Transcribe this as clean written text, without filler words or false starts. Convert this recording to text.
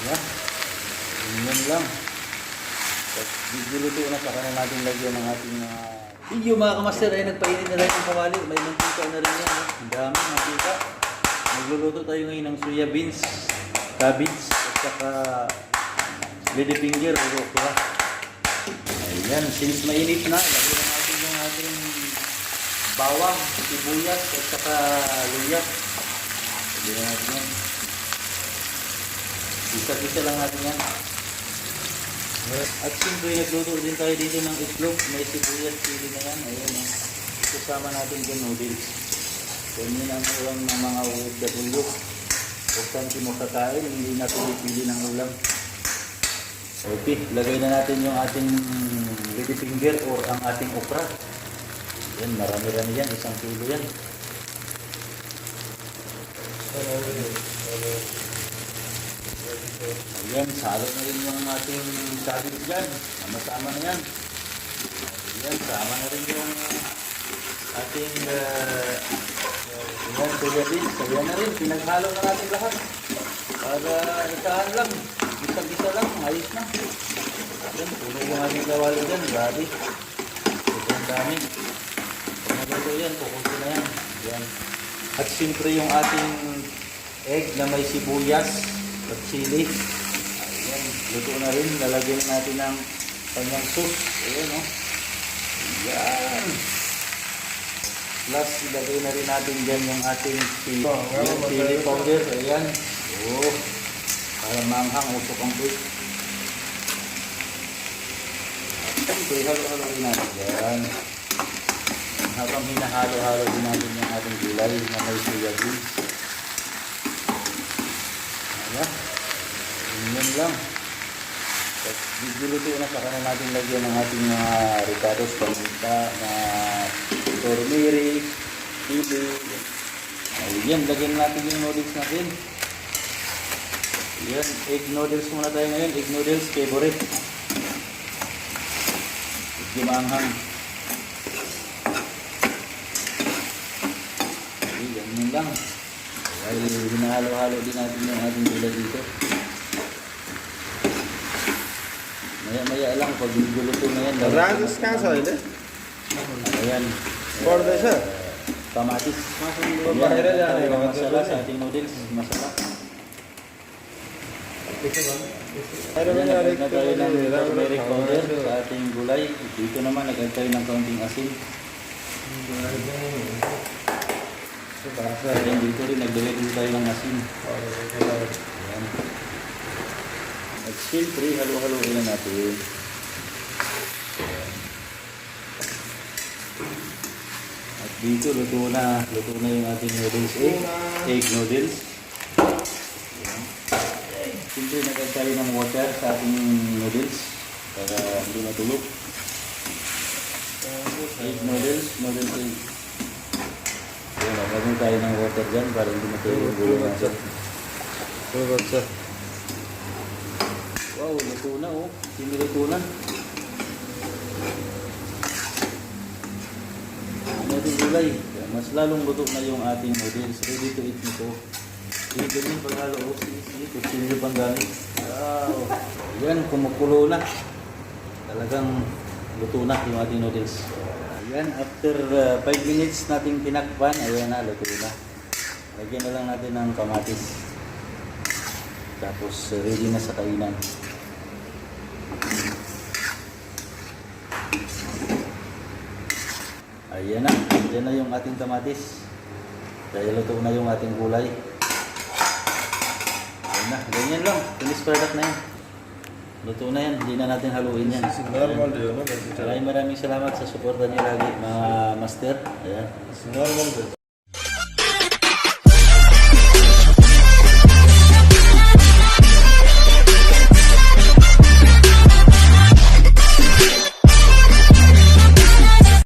Ayan. Ganyan lang. At biguluto na saka na natin lagyan ng ating video mga kamaster ay nagpainit na rin ng kawali. May mantika na rin yan. Ang dami mantika. Magluluto tayo ngayon ng soya beans, cabbage, at saka lady finger o okra. Ayan, since mainit na, lagyan na natin yung ating bawang, sibuyas, at saka luya. Lagyan na natin yan. Isa-isa lang natin yan. At siyempre, nagluto din tayo dito ng itlog. May sibuyas, chili na yan. Ayan, isasama natin dyan noodles. Ganyan ang ulam ng mga OFW. Huwag saan mo kakain, hindi na pili-pili ng ulam. Okay, lagay na natin yung ating lady finger or ang ating okra. Yan, marami-rami yan. 1 kilo yan. Ayan, salo na rin yung ating cabbage dyan. Sama-sama na yan. Ayan, sama na rin yung ating soya beans. Ayan na rin, pinaghalo na natin lahat. Para isahan lang. Isa-isa lang, ayos na. Ayan, puno yung aming kawali dyan. Grabe. Ito ang dami. Pag nagluto yan, kukunti na yan. Ayan. At siyempre yung ating egg na may sibuyas at chili. Ayan, luto na rin. Lalagyan natin ng kanyang sauce. Ayan, o. Ayan. Plus, ilagay na rin natin dyan yung ating chili powder. Ayan. Oh. Para maanghang, usok ang quick. At ito, halo-halo rin natin yan. Habang hinahalo-halo din natin yung ating gulay na may soya beans. Ayan. Ganyan lang. At biguluto na saka na natin lagyan ng ating mga ricados, paminta, na turmeric, chili. Ayan, lagyan natin yung noodles natin. Yan, egg noodles muna tayo ngayon. Egg noodles, favorite. Medyo maanghang. Ganyan lang. Dahil hinahalo-halo din natin yung ating gulay dito. Maya-maya lang, pag guluto na yan. Radis ka sa ile? Ayan. Porde siya? Kamatis. Ayan, masala sa ating noodles. Masala. Ayan, nagad na tayo ng turmeric powder sa ating gulay. Dito naman, nagad tayo ng kaunting asin. Ayan, dito rin, naglagay din tayo ng asin. Ayan. At siyempre, halo-haloin na natin. At dito, luto na yung ating noodles. Egg noodles. Siyempre, nagad tayo ng water sa ating noodles para hindi matulog. Egg noodles egg. Ayan, nagagawin tayo ng water dyan para hindi matulog yung gulo natin. Wow, luto na oh. Siniluto na. Ating gulay. Mas lalong luto na yung ating noodles. Ready to eat nito. Hindi ganyan paghalo. Sige, kutsilyo pang gamit. Wow. Ayan, kumukulo na. Talagang luto na yung ating noodles. Ayan, after 5 minutes nating tinakpan, ayan na, luto na. Lagyan na lang natin ng kamatis. Tapos ready na sa kainan. Ayan na, ayan na yung ating kamatis. Dahil luto na yung ating gulay. Ayan na, ganyan lang. Finish product na yan. Luto na yan, hindi na natin haluin yan. Maraming salamat sa suporta niyo lagi mga master. Ayan. Normal.